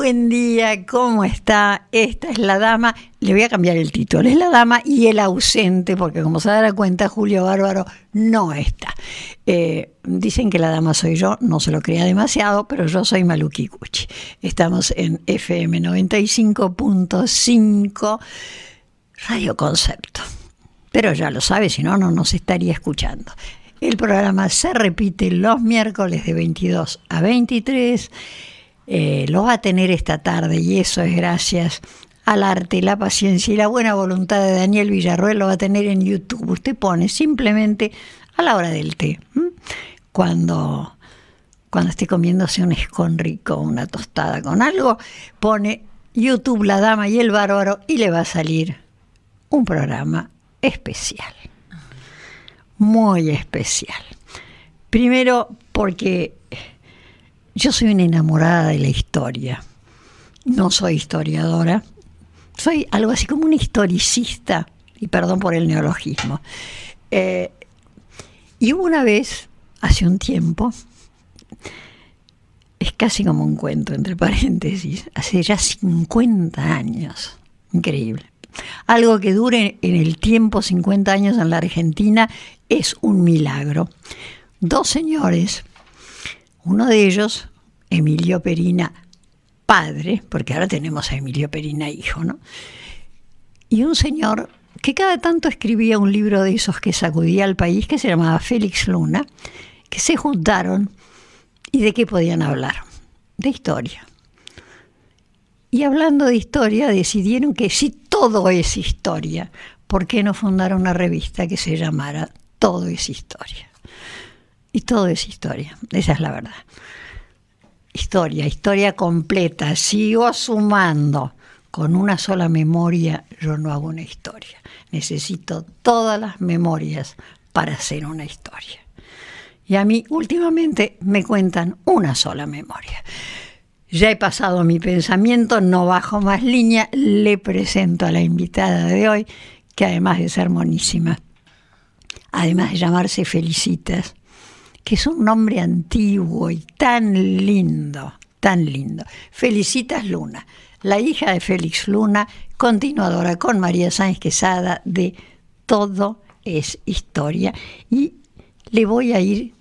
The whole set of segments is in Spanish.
Buen día, ¿cómo está? Esta es la dama, le voy a cambiar el título, es la dama y el ausente, porque como se dará cuenta, Julio Bárbaro no está. Dicen que la dama soy yo, no se lo crea demasiado, pero yo soy Malu Kikuchi. Estamos en FM 95.5, Radio Concepto. Pero ya lo sabe, si no, no nos estaría escuchando. El programa se repite los miércoles de 22 a 23. Lo va a tener esta tarde y eso es gracias al arte, la paciencia y la buena voluntad de Daniel Villarroel. Lo va a tener en YouTube. Usted pone simplemente a la hora del té, cuando esté comiéndose un escón rico, una tostada con algo, pone YouTube La Dama y el Bárbaro y le va a salir un programa especial, muy especial. Primero porque yo soy una enamorada de la historia. No soy historiadora, soy algo así como una historicista, y perdón por el neologismo. Y hubo una vez, hace un tiempo, es casi como un cuento, entre paréntesis, hace ya 50 años, increíble. Algo que dure en el tiempo, 50 años en la Argentina, es un milagro. Dos señores, uno de ellos, Emilio Perina, padre, porque ahora tenemos a Emilio Perina, hijo, ¿no? Y un señor que cada tanto escribía un libro de esos que sacudía al país, que se llamaba Félix Luna, que se juntaron. ¿Y de qué podían hablar? De historia. Y hablando de historia, decidieron que si todo es historia, ¿por qué no fundar una revista que se llamara Todo es Historia? Y todo es historia, esa es la verdad. Historia completa. Sigo sumando. Con una sola memoria yo no hago una historia. Necesito todas las memorias para hacer una historia. Y a mí últimamente me cuentan una sola memoria. Ya he pasado mi pensamiento, no bajo más línea. Le presento a la invitada de hoy, que además de ser monísima, además de llamarse Felicitas, que es un nombre antiguo y tan lindo, tan lindo. Felicitas Luna, la hija de Félix Luna, continuadora con María Sáenz Quesada de Todo es Historia. Y le voy a ir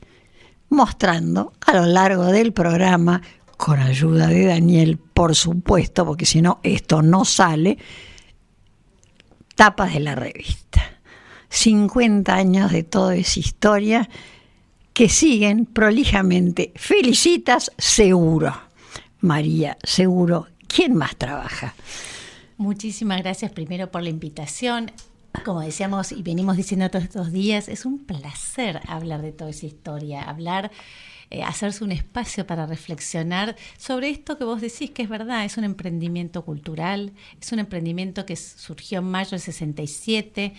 mostrando a lo largo del programa, con ayuda de Daniel, por supuesto, porque si no esto no sale, tapas de la revista. 50 años de Todo es Historia, que siguen prolijamente. Felicitas, seguro. María, seguro. ¿Quién más trabaja? Muchísimas gracias primero por la invitación. Como decíamos y venimos diciendo todos estos días, es un placer hablar de toda esa historia, hacerse un espacio para reflexionar sobre esto que vos decís, que es verdad, es un emprendimiento cultural, es un emprendimiento que surgió en mayo del 67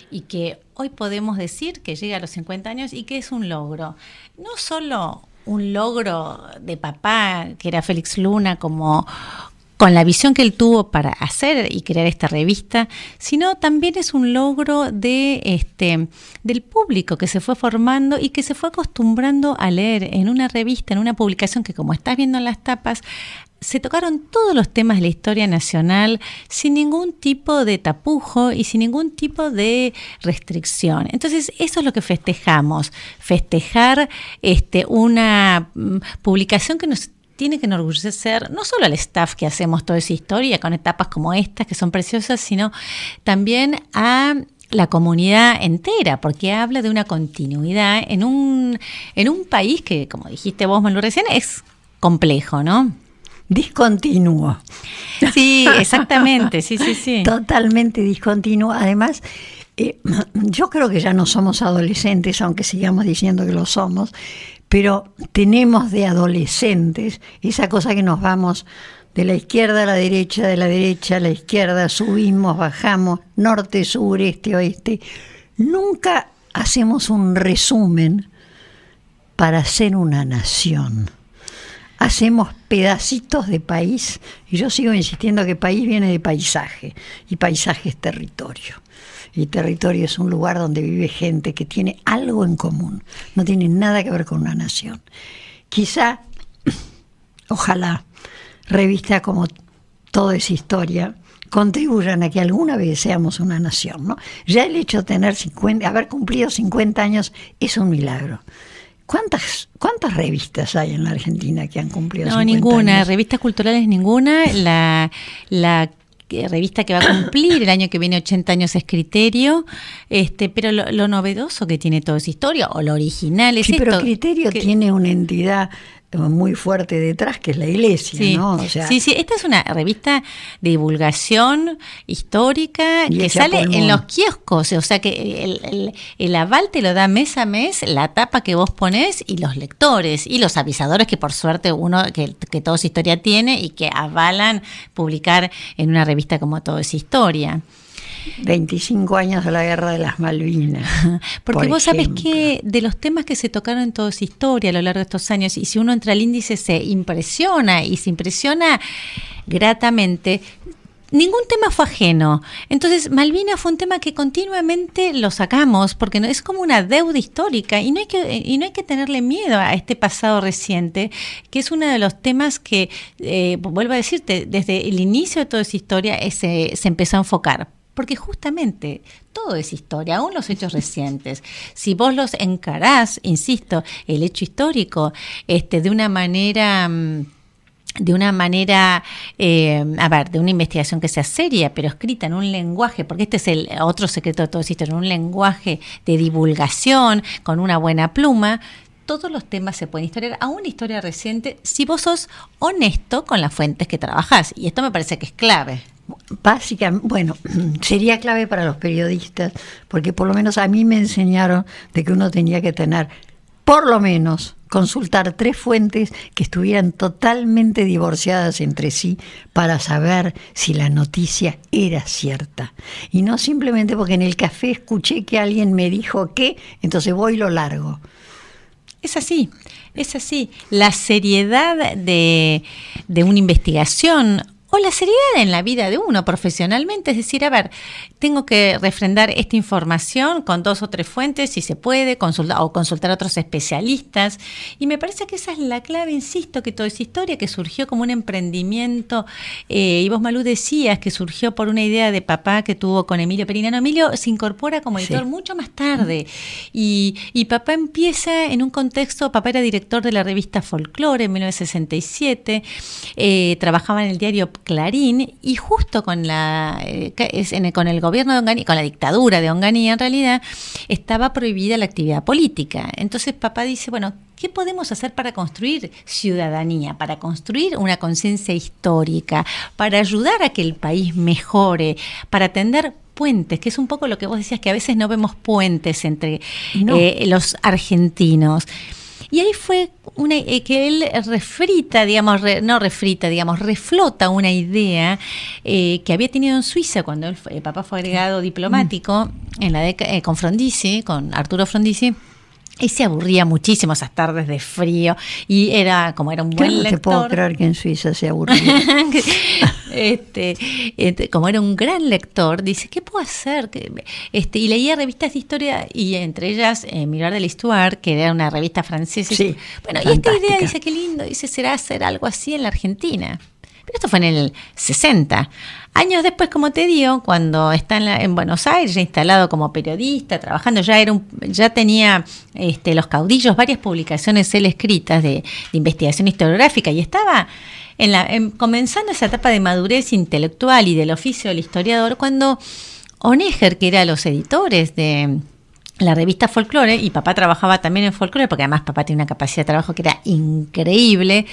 y que hoy podemos decir que llega a los 50 años y que es un logro. No solo un logro de papá, que era Félix Luna, con la visión que él tuvo para hacer y crear esta revista, sino también es un logro del público que se fue formando y que se fue acostumbrando a leer en una revista, en una publicación que, como estás viendo en las tapas, se tocaron todos los temas de la historia nacional sin ningún tipo de tapujo y sin ningún tipo de restricción. Entonces, eso es lo que festejamos, festejar una publicación que nos tiene que enorgullecer no solo al staff que hacemos Toda esa Historia con etapas como estas que son preciosas, sino también a la comunidad entera, porque habla de una continuidad en un país que, como dijiste vos, Malu, recién, es complejo, ¿no? Discontinuo. Sí, exactamente, sí. Totalmente discontinuo. Además, yo creo que ya no somos adolescentes, aunque sigamos diciendo que lo somos, pero tenemos de adolescentes esa cosa que nos vamos de la izquierda a la derecha, de la derecha a la izquierda, subimos, bajamos, norte, sur, este, oeste. Nunca hacemos un resumen para hacer una nación. Hacemos pedacitos de país, y yo sigo insistiendo que país viene de paisaje, y paisaje es territorio. Y territorio es un lugar donde vive gente que tiene algo en común, no tiene nada que ver con una nación. Quizá, ojalá, revistas como Todo es Historia contribuyan a que alguna vez seamos una nación, ¿no? Ya el hecho de tener haber cumplido 50 años es un milagro. ¿Cuántas revistas hay en la Argentina que han cumplido 50 años? No, ninguna. Revistas culturales, ninguna. La revista que va a cumplir el año que viene 80 años es Criterio, pero lo novedoso que tiene Todo es Historia, o lo original es sí, esto. Pero Criterio tiene una entidad muy fuerte detrás, que es la Iglesia, sí, ¿no? O sea, sí, esta es una revista de divulgación histórica que sale en los kioscos, o sea que el aval te lo da mes a mes, la tapa que vos ponés y los lectores y los avisadores que por suerte que Todo es Historia tiene y que avalan publicar en una revista como Todo es Historia. 25 años de la Guerra de las Malvinas. Porque vos sabés que de los temas que se tocaron en Todo es Historia a lo largo de estos años, y si uno entra al índice se impresiona gratamente, ningún tema fue ajeno. Entonces, Malvinas fue un tema que continuamente lo sacamos, porque es como una deuda histórica, y no hay que tenerle miedo a este pasado reciente, que es uno de los temas que, vuelvo a decirte, desde el inicio de Todo es Historia se empezó a enfocar. Porque justamente todo es historia, aún los hechos recientes. Si vos los encarás, insisto, el hecho histórico, de una manera, de una investigación que sea seria, pero escrita en un lenguaje, porque este es el otro secreto de Todo es Historia, en un lenguaje de divulgación, con una buena pluma. Todos los temas se pueden historiar, a una historia reciente, si vos sos honesto con las fuentes que trabajás. Y esto me parece que es clave. Básicamente, bueno, sería clave para los periodistas, porque por lo menos a mí me enseñaron de que uno tenía que tener, por lo menos, consultar 3 fuentes que estuvieran totalmente divorciadas entre sí para saber si la noticia era cierta. Y no simplemente porque en el café escuché que alguien me dijo que, entonces voy y lo largo. Es así. La seriedad de una investigación, o la seriedad en la vida de uno profesionalmente, es decir, a ver, tengo que refrendar esta información con 2 o 3 fuentes, si se puede, consultar a otros especialistas, y me parece que esa es la clave, insisto, que Todo es Historia, que surgió como un emprendimiento, y vos, Malú, decías que surgió por una idea de papá que tuvo con Emilio Perinano. Emilio se incorpora como editor mucho más tarde, y papá empieza en un contexto, papá era director de la revista Folklore en 1967, trabajaba en el diario Clarín, y justo con el gobierno de Onganía, con la dictadura de Onganía, en realidad estaba prohibida la actividad política. Entonces papá dice, bueno, ¿qué podemos hacer para construir ciudadanía, para construir una conciencia histórica, para ayudar a que el país mejore, para tender puentes, que es un poco lo que vos decías, que a veces no vemos puentes entre los argentinos? Y ahí fue que él reflota una idea que había tenido en Suiza cuando papá fue agregado diplomático con Frondizi, con Arturo Frondizi. Y se aburría muchísimo esas tardes de frío, y como era un buen lector. No te puedo creer que en Suiza se aburría. Como era un gran lector, dice, ¿qué puedo hacer? Y leía revistas de historia, y entre ellas Miroir de l'Histoire, que era una revista francesa. Sí, bueno, fantástica. Y esta idea, dice, qué lindo, dice, será hacer algo así en la Argentina. Pero esto fue en el 60. Años después, como te digo, cuando está en Buenos Aires, ya instalado como periodista, trabajando, ya tenía Los Caudillos, varias publicaciones él escritas de investigación historiográfica, y estaba comenzando esa etapa de madurez intelectual y del oficio del historiador, cuando Honegger, que era los editores de la revista Folklore, y papá trabajaba también en Folklore, porque además papá tiene una capacidad de trabajo que era increíble,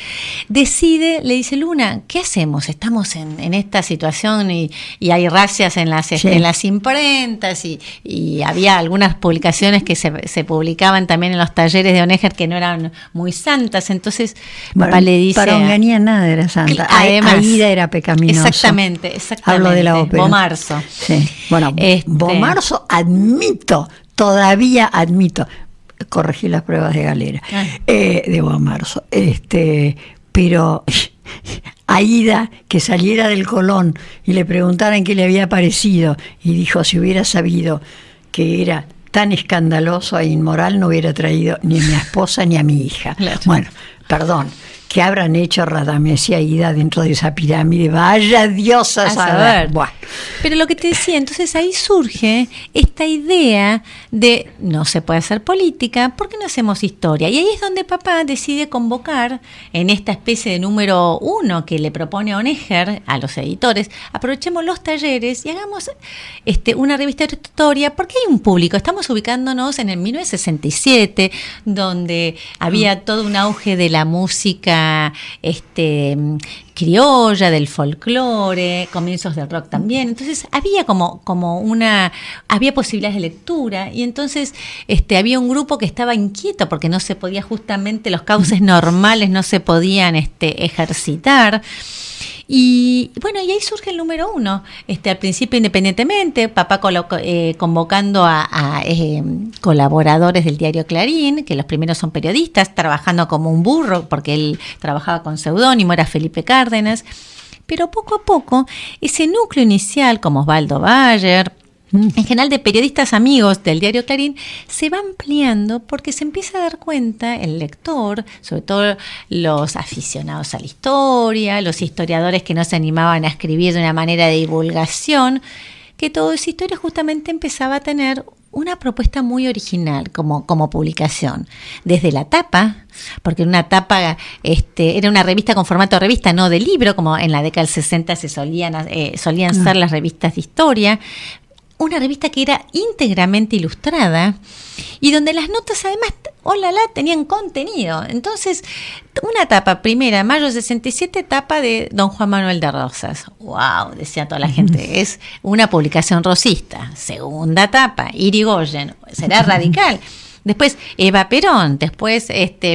le dice, Luna, ¿qué hacemos? Estamos en esta situación y hay racias en las imprentas, y había algunas publicaciones que se publicaban también en los talleres de Honegger que no eran muy santas. Entonces papá le dice, para Onganía nada era santa, además, Aida era pecaminoso. Exactamente. Hablo de la ópera. Bomarzo. Sí. Bueno, Bomarzo todavía admito, corregí las pruebas de Galera, de Bomarzo, pero Aida, que saliera del Colón y le preguntaran qué le había parecido, y dijo, si hubiera sabido que era tan escandaloso e inmoral, no hubiera traído ni a mi esposa ni a mi hija. Claro. Bueno, perdón, ¿Qué habrán hecho Radames y Aida dentro de esa pirámide? Vaya Dios a saber. Bueno. Pero lo que te decía, entonces ahí surge esta idea de no se puede hacer política, ¿por qué no hacemos historia? Y ahí es donde papá decide convocar en esta especie de número 1 que le propone a Honegger, a los editores, aprovechemos los talleres y hagamos una revista de historia, porque hay un público, estamos ubicándonos en el 1967, donde había todo un auge de la música criolla, del folclore, comienzos del rock también. Entonces había había posibilidades de lectura, y entonces había un grupo que estaba inquieto porque no se podía, justamente los cauces normales no se podían ejercitar. Y bueno, y ahí surge el número 1, al principio independientemente, papá convocando a colaboradores del diario Clarín, que los primeros son periodistas, trabajando como un burro, porque él trabajaba con seudónimo, era Felipe Cárdenas, pero poco a poco, ese núcleo inicial, como Osvaldo Bayer, en general de periodistas amigos del diario Clarín, se va ampliando porque se empieza a dar cuenta el lector, sobre todo los aficionados a la historia, los historiadores que no se animaban a escribir de una manera de divulgación, que toda esa historia justamente empezaba a tener una propuesta muy original como publicación. Desde la tapa, porque una tapa era una revista con formato de revista, no de libro, como en la década del 60 solían ser las revistas de historia. Una revista que era íntegramente ilustrada y donde las notas además, tenían contenido. Entonces, una tapa primera, mayo del 67, tapa de Don Juan Manuel de Rosas. ¡Wow! Decía toda la gente, es una publicación rosista. Segunda tapa, Irigoyen, será radical. Después Eva Perón, después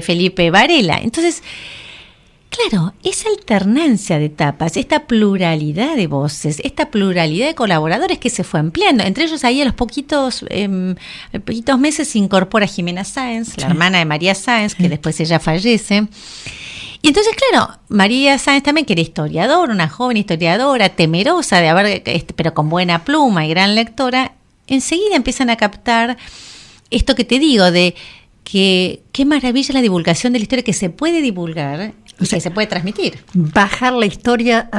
Felipe Varela. Entonces, claro, esa alternancia de etapas, esta pluralidad de voces, esta pluralidad de colaboradores que se fue ampliando. Entre ellos, ahí a los poquitos meses se incorpora Jimena Sáenz, la hermana de María Sáenz, que después ella fallece. Y entonces, claro, María Sáenz también, que era historiadora, una joven historiadora, temerosa de haber, pero con buena pluma y gran lectora, enseguida empiezan a captar esto que te digo, de que qué maravilla la divulgación de la historia, que se puede divulgar, o sea, se puede transmitir. Bajar la historia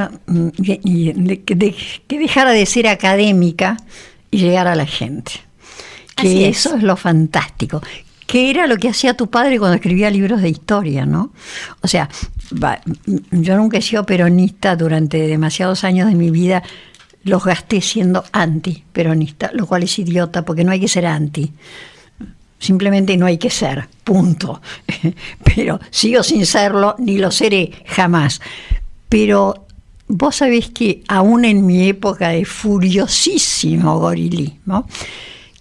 que dejara de ser académica y llegar a la gente. Que eso es lo fantástico. Que era lo que hacía tu padre cuando escribía libros de historia, ¿no? O sea, yo nunca he sido peronista, durante demasiados años de mi vida los gasté siendo anti-peronista, lo cual es idiota porque no hay que ser anti. Simplemente no hay que ser, punto. Pero sigo sin serlo, ni lo seré jamás. Pero vos sabés que aún en mi época de furiosísimo gorilismo,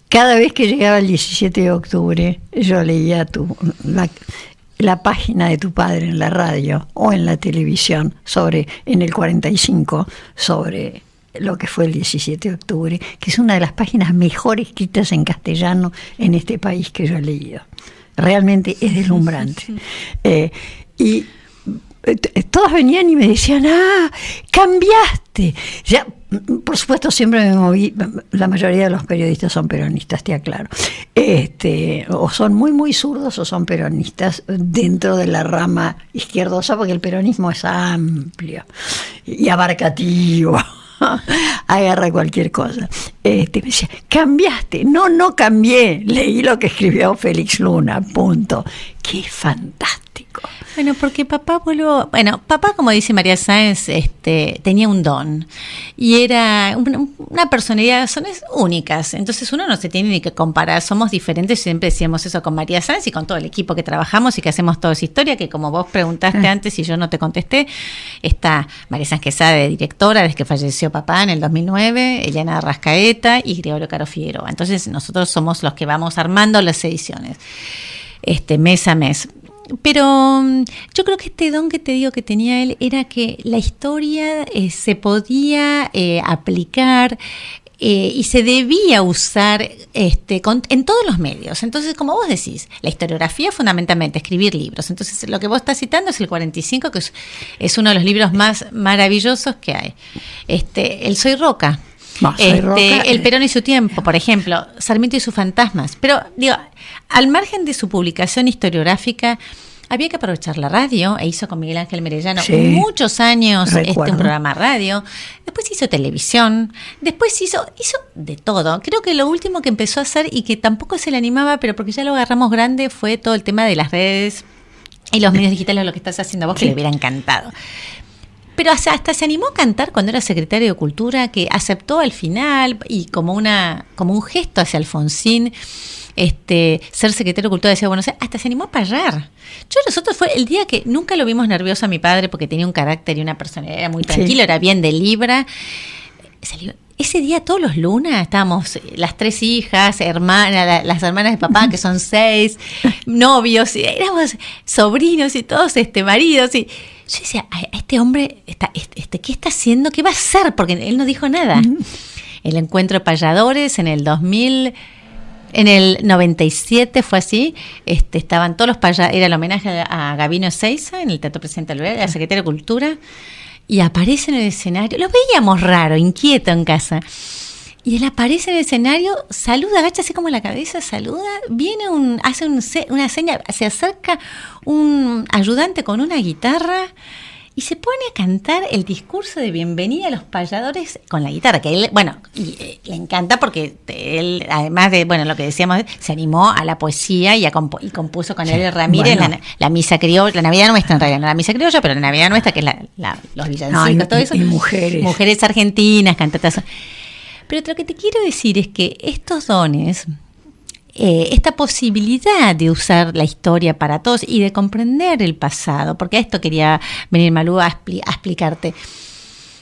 cada vez que llegaba el 17 de octubre, yo leía la página de tu padre en la radio o en la televisión, en el 45, sobre lo que fue el 17 de octubre, que es una de las páginas mejor escritas en castellano en este país que yo he leído. Realmente es deslumbrante. Y todas venían y me decían, cambiaste. Ya, por supuesto, siempre me moví, la mayoría de los periodistas son peronistas, te aclaro. O son muy, muy zurdos o son peronistas dentro de la rama izquierdosa, porque el peronismo es amplio y abarcativo. Agarra cualquier cosa. Me decía, cambiaste. No cambié. Leí lo que escribió Félix Luna, punto. Qué fantástico. Bueno, porque papá, como dice María Sáenz, tenía un don y era una personalidad, son únicas, entonces uno no se tiene ni que comparar, somos diferentes, siempre decíamos eso con María Sáenz y con todo el equipo que trabajamos y que hacemos toda esa historia, que como vos preguntaste antes y yo no te contesté, está María Sáenz Quesada de directora desde que falleció papá en el 2009, Eliana Rascaeta y Gregorio Caro Figueroa. Entonces nosotros somos los que vamos armando las ediciones mes a mes. Pero yo creo que este don que te digo que tenía él era que la historia se podía aplicar y se debía usar en todos los medios. Entonces, como vos decís, la historiografía fundamentalmente, escribir libros. Entonces, lo que vos estás citando es el 45, que es uno de los libros más maravillosos que hay. El Soy Roca. El Perón y su tiempo, por ejemplo, Sarmiento y sus fantasmas. Pero, digo, al margen de su publicación historiográfica, había que aprovechar la radio, e hizo con Miguel Ángel Merellano muchos años un programa de radio, después hizo televisión, después hizo de todo. Creo que lo último que empezó a hacer y que tampoco se le animaba, pero porque ya lo agarramos grande, fue todo el tema de las redes y los medios digitales, lo que estás haciendo vos, que le hubiera encantado. Pero hasta se animó a cantar cuando era secretario de Cultura, que aceptó al final, y como un gesto hacia Alfonsín, ser secretario de Cultura decía, bueno, hasta se animó a payar. Nosotros fue el día que nunca lo vimos nervioso a mi padre, porque tenía un carácter y una personalidad, era muy tranquilo, era bien de Libra. Ese día, todos los lunes, estábamos las 3 hijas, las hermanas de papá, que son 6, novios, y éramos sobrinos y todos maridos. Y yo decía, a este hombre, ¿qué está haciendo? ¿Qué va a hacer? Porque él no dijo nada. El encuentro de payadores en el 2000... En el 97 fue así, estaban todos los payadores, era el homenaje a Gabino Ezeiza en el Teatro Presidente Alvear, la secretaria de Cultura, y aparece en el escenario, lo veíamos raro, inquieto en casa, y él aparece en el escenario, saluda, agacha así como la cabeza, saluda, viene hace una seña, se acerca un ayudante con una guitarra, y se pone a cantar el discurso de bienvenida a los payadores con la guitarra, que él, le encanta porque él, además de, lo que decíamos, se animó a la poesía y compuso con él Ramírez la misa criolla, la Navidad Nuestra en realidad, no la misa criolla, pero la Navidad Nuestra, que es los villancicos, todo eso. Y mujeres. Mujeres argentinas, cantatas. Pero lo que te quiero decir es que estos dones... esta posibilidad de usar la historia para todos y de comprender el pasado, porque a esto quería venir Malú a explicarte,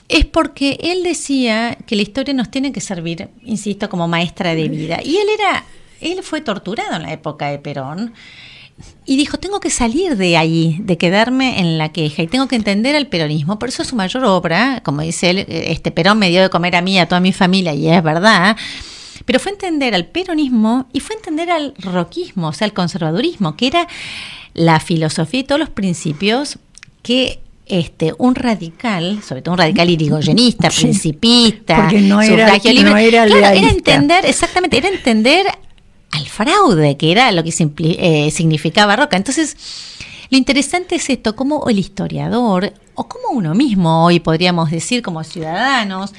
es porque él decía que la historia nos tiene que servir, insisto, como maestra de vida. Y él fue torturado en la época de Perón y dijo, tengo que salir de ahí, de quedarme en la queja, y tengo que entender al peronismo. Por eso su mayor obra, como dice él, Perón me dio de comer a mí y a toda mi familia, y es verdad. Pero fue entender al peronismo y fue entender al roquismo, o sea, al conservadurismo, que era la filosofía y todos los principios que un radical, sobre todo un radical irigoyenista, principista, porque no era entender, exactamente, era entender al fraude, que era lo que significaba Roca. Entonces, lo interesante es esto, cómo el historiador, o como uno mismo hoy podríamos decir como ciudadanos,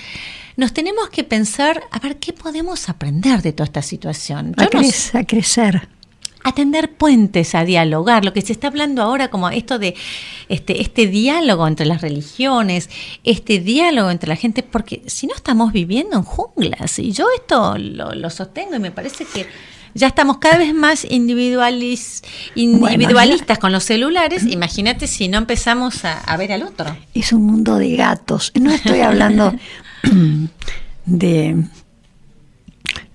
nos tenemos que pensar, a ver, ¿qué podemos aprender de toda esta situación? A crecer. A tender puentes, a dialogar, lo que se está hablando ahora como esto de este diálogo entre las religiones, este diálogo entre la gente, porque si no estamos viviendo en junglas, y yo esto lo sostengo y me parece que ya estamos cada vez más individualistas con los celulares. Imagínate si no empezamos a ver al otro. Es un mundo de gatos, no estoy hablando...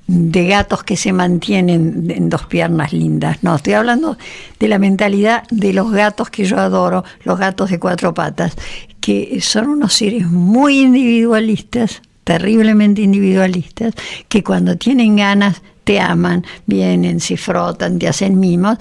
de gatos que se mantienen en 2 piernas lindas. No, estoy hablando de la mentalidad de los gatos que yo adoro, los gatos de 4 patas, que son unos seres muy individualistas, terriblemente individualistas, que cuando tienen ganas te aman, vienen, se frotan, te hacen mimos.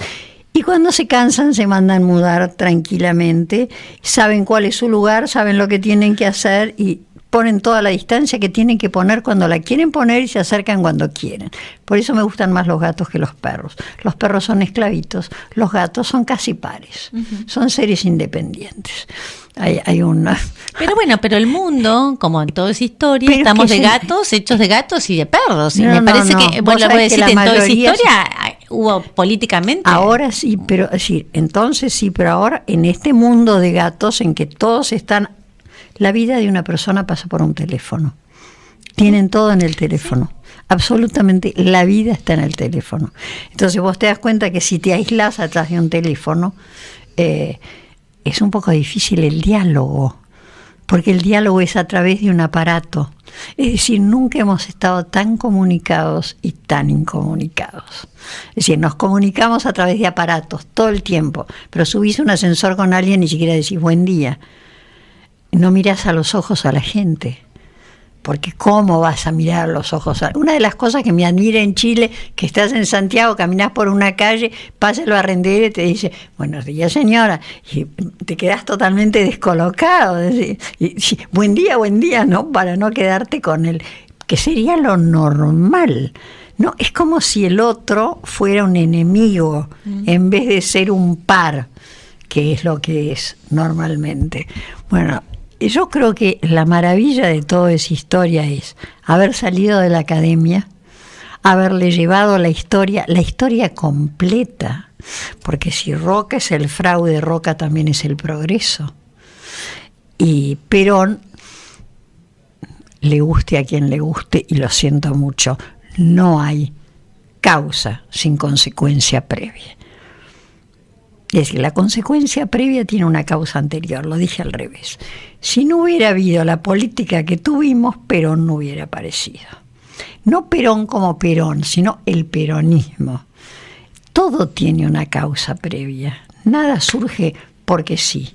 Y cuando se cansan se mandan mudar tranquilamente, saben cuál es su lugar, saben lo que tienen que hacer y ponen toda la distancia que tienen que poner cuando la quieren poner y se acercan cuando quieren. Por eso me gustan más los gatos que los perros. Los perros son esclavitos, los gatos son casi pares, son seres independientes. Hay una... Pero el mundo, como en toda esa historia, estamos de gatos, hechos de gatos y de perros. Y me parece que, bueno, voy a decir, en toda esa historia hubo políticamente... Ahora sí, pero ahora en este mundo de gatos en que todos están... La vida de una persona pasa por un teléfono. Tienen todo en el teléfono. Absolutamente, la vida está en el teléfono. Entonces vos te das cuenta que si te aislás atrás de un teléfono, es un poco difícil el diálogo, porque el diálogo es a través de un aparato. Es decir, nunca hemos estado tan comunicados y tan incomunicados. Es decir, nos comunicamos a través de aparatos todo el tiempo, pero subís un ascensor con alguien y ni siquiera decís buen día. No mirás a los ojos a la gente, porque ¿cómo vas a mirar a los ojos? Una de las cosas que me admira en Chile, que estás en Santiago, caminás por una calle, pasa el barrendero y te dice, buenos días señora, y te quedás totalmente descolocado, buen día, ¿no? Para no quedarte con el, que sería lo normal. No, es como si el otro fuera un enemigo, en vez de ser un par. que es lo que es normalmente. Bueno, yo creo que la maravilla de toda esa historia es haber salido de la academia, haberle llevado la historia completa, porque si Roca es el fraude, Roca también es el progreso. Y Perón, le guste a quien le guste, y lo siento mucho, no hay causa sin consecuencia previa. Es decir, la consecuencia previa tiene una causa anterior, lo dije al revés. Si no hubiera habido la política que tuvimos, Perón no hubiera aparecido. No Perón como Perón, sino el peronismo. Todo tiene una causa previa, nada surge porque sí.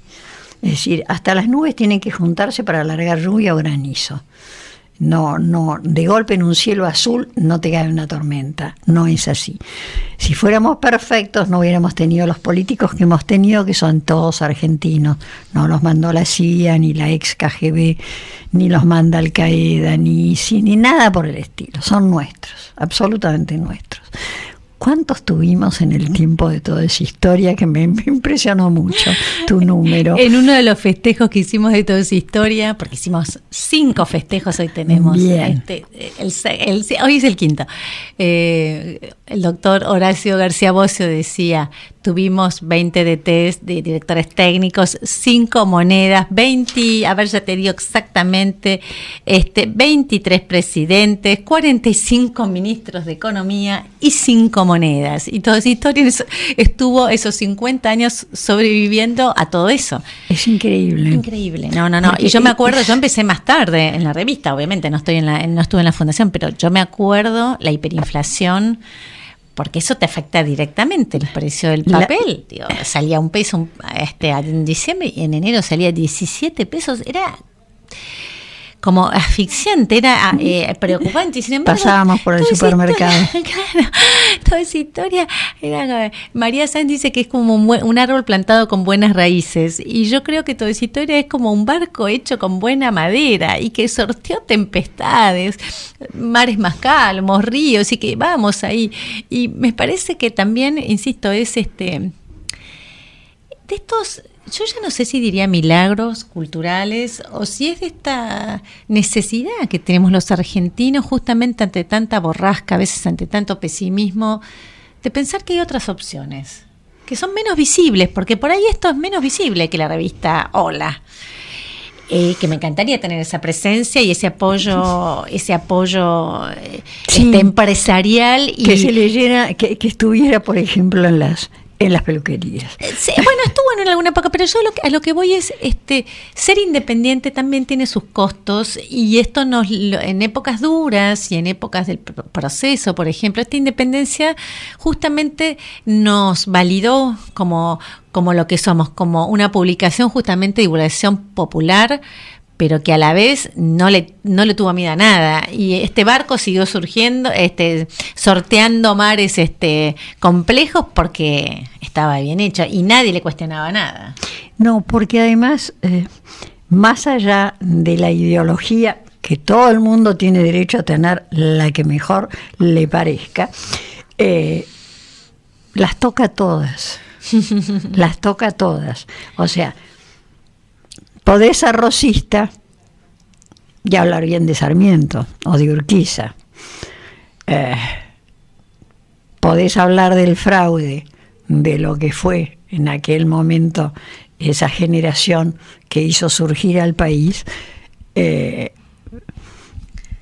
Es decir, hasta las nubes tienen que juntarse para alargar lluvia o granizo. No, de golpe en un cielo azul no te cae una tormenta, no es así. Si fuéramos perfectos no hubiéramos tenido los políticos que hemos tenido, que son todos argentinos. No los mandó la CIA, ni la ex KGB, ni los manda Al Qaeda, ni nada por el estilo. Son nuestros, absolutamente nuestros. ¿Cuántos tuvimos en el tiempo de toda esa historia? Que me impresionó mucho tu número. En uno de los festejos que hicimos de toda esa historia, porque hicimos 5 festejos, hoy tenemos, hoy es el quinto. El doctor Horacio García Bocio decía, tuvimos 20 DTs de directores técnicos, 5 monedas, 20, a ver, ya te digo exactamente, 23 presidentes, 45 ministros de economía y 5 monedas. Y toda esa historia estuvo esos 50 años sobreviviendo a todo eso. Es increíble. Increíble. No. Y yo me acuerdo, yo empecé más tarde en la revista, obviamente, no estuve en la fundación, pero yo me acuerdo la hiperinflación, porque eso te afecta directamente el precio del papel. Salía un peso en diciembre, y en enero salía 17 pesos. Era como asfixiante, era preocupante. Y sin embargo, pasábamos por el supermercado. Claro, toda esa historia era. María Sanz dice que es como un árbol plantado con buenas raíces, y yo creo que toda esa historia es como un barco hecho con buena madera y que sorteó tempestades, mares más calmos, ríos, y que vamos ahí. Y me parece que también, insisto, es de estos. Yo ya no sé si diría milagros culturales o si es de esta necesidad que tenemos los argentinos justamente ante tanta borrasca, a veces ante tanto pesimismo, de pensar que hay otras opciones, que son menos visibles, porque por ahí esto es menos visible que la revista Hola. Que me encantaría tener esa presencia y ese apoyo empresarial. Y que se leyera, que estuviera, por ejemplo, en las peluquerías. Sí, bueno, estuvo en alguna época, pero yo a lo que voy es, ser independiente también tiene sus costos, y esto en épocas duras y en épocas del proceso, por ejemplo, esta independencia justamente nos validó como lo que somos, como una publicación justamente de divulgación popular, pero que a la vez no le tuvo miedo a nada, y este barco siguió surgiendo, sorteando mares complejos, porque estaba bien hecho y nadie le cuestionaba nada. No, porque además, más allá de la ideología, que todo el mundo tiene derecho a tener la que mejor le parezca, las toca todas. Las toca todas. O sea, podés ser rosista y hablar bien de Sarmiento o de Urquiza. Podés hablar del fraude, de lo que fue en aquel momento esa generación que hizo surgir al país,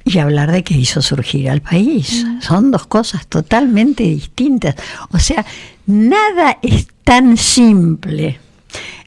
y hablar de que hizo surgir al país. Son dos cosas totalmente distintas. O sea, nada es tan simple.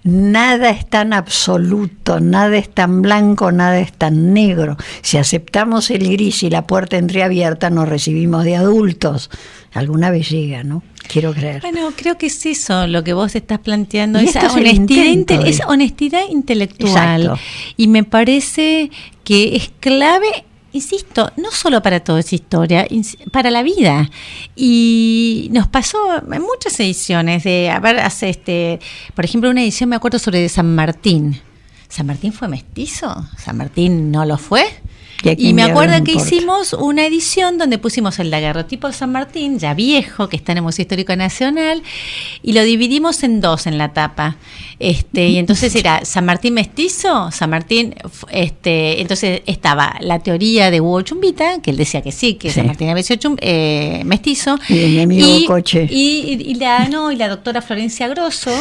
Nada es tan absoluto, nada es tan blanco, nada es tan negro. Si aceptamos el gris y la puerta entreabierta, nos recibimos de adultos. Alguna vez llega, ¿no? Quiero creer. Bueno, creo que es eso lo que vos estás planteando, esa honestidad, esa honestidad intelectual. Exacto. Y me parece que es clave, insisto, no solo para toda esa historia, para la vida. Y nos pasó en muchas ediciones por ejemplo, una edición me acuerdo sobre San Martín. ¿San Martín fue mestizo? ¿San Martín no lo fue? Y me acuerdo que hicimos una edición donde pusimos el daguerrotipo de San Martín, ya viejo, que está en el Museo Histórico Nacional, y lo dividimos en dos en la tapa. Y entonces era San Martín mestizo, San Martín, entonces estaba la teoría de Hugo Chumbita, que él decía que sí, que San Martín había sido mestizo. Y mi amigo Coche. Y la doctora Florencia Grosso,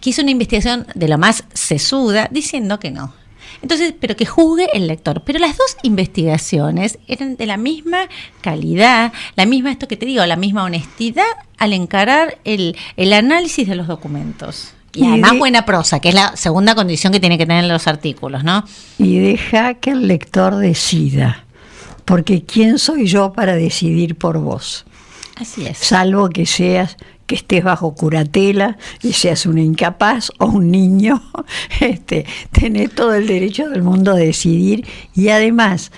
que hizo una investigación de lo más sesuda, diciendo que no. Entonces, pero que juzgue el lector. Pero las dos investigaciones eran de la misma calidad, la misma, esto que te digo, la misma honestidad al encarar el análisis de los documentos. Y además buena prosa, que es la segunda condición que tiene que tener los artículos, ¿no? Y deja que el lector decida, porque ¿quién soy yo para decidir por vos? Así es. Salvo que estés bajo curatela y seas una incapaz o un niño, tenés todo el derecho del mundo a decidir. Y además,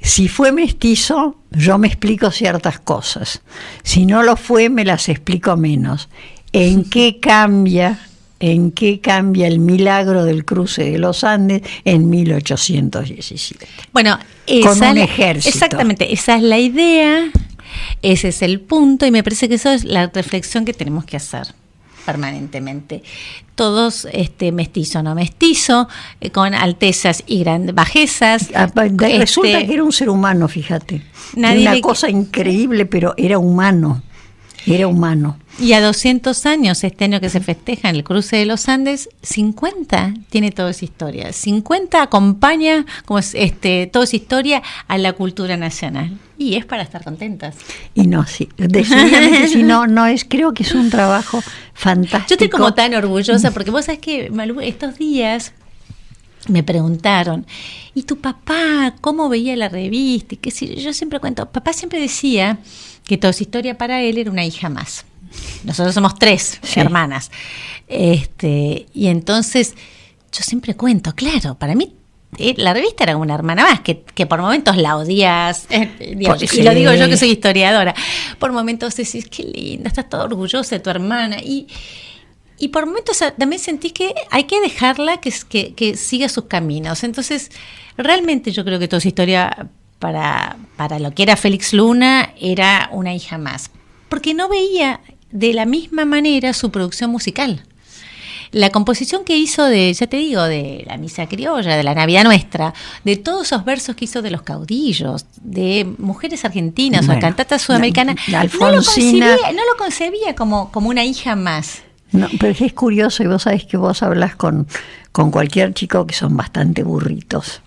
si fue mestizo, yo me explico ciertas cosas. Si no lo fue, me las explico menos. ¿En qué cambia el milagro del cruce de los Andes en 1817? Bueno, con un ejército. Exactamente, esa es la idea. Ese es el punto, y me parece que eso es la reflexión que tenemos que hacer permanentemente. Todos, mestizo, no mestizo, con altezas y bajezas. Resulta que era un ser humano, fíjate. Una cosa increíble, pero era humano. Era humano. Y a 200 años, este año que se festeja en el cruce de los Andes, 50 tiene toda esa historia. 50 acompaña como toda esa historia a la cultura nacional. Y es para estar contentas. Y no, sí, decididamente sí, creo que es un trabajo fantástico. Yo estoy como tan orgullosa, porque vos sabés que, Malú, estos días me preguntaron, ¿y tu papá cómo veía la revista? Y que si yo siempre cuento, papá siempre decía que toda esa historia para él era una hija más. Nosotros somos 3 hermanas. Y entonces yo siempre cuento, claro, para mí la revista era una hermana más, que por momentos la odias, y lo digo yo que soy historiadora, por momentos decís, qué linda, estás toda orgullosa de tu hermana, y por momentos también sentís que hay que dejarla que siga sus caminos. Entonces, realmente yo creo que toda esa historia para lo que era Félix Luna era una hija más, porque no veía de la misma manera su producción musical. La composición que hizo de la Misa Criolla, de la Navidad Nuestra, de todos esos versos que hizo de los caudillos, de mujeres argentinas o cantatas sudamericanas, la Alfonsina, no lo concebía como una hija más. No, pero es curioso, y vos sabés que vos hablás con cualquier chico que son bastante burritos,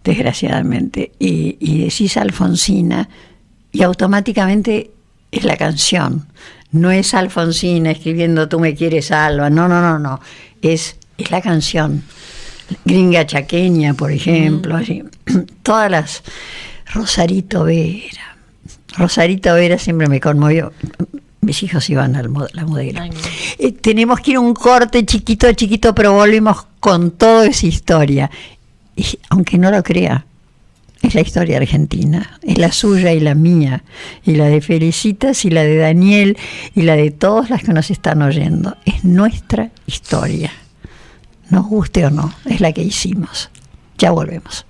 desgraciadamente, y decís Alfonsina, y automáticamente es la canción. No es Alfonsina escribiendo Tú me quieres, Alba, no. Es la canción. Gringa Chaqueña, por ejemplo, así. Todas las. Rosarito Vera siempre me conmovió. Mis hijos iban a la modelo. Tenemos que ir a un corte chiquito, pero volvemos con toda esa historia. Y, aunque no lo crea, es la historia argentina, es la suya y la mía, y la de Felicitas y la de Daniel y la de todas las que nos están oyendo. Es nuestra historia, nos guste o no, es la que hicimos. Ya volvemos.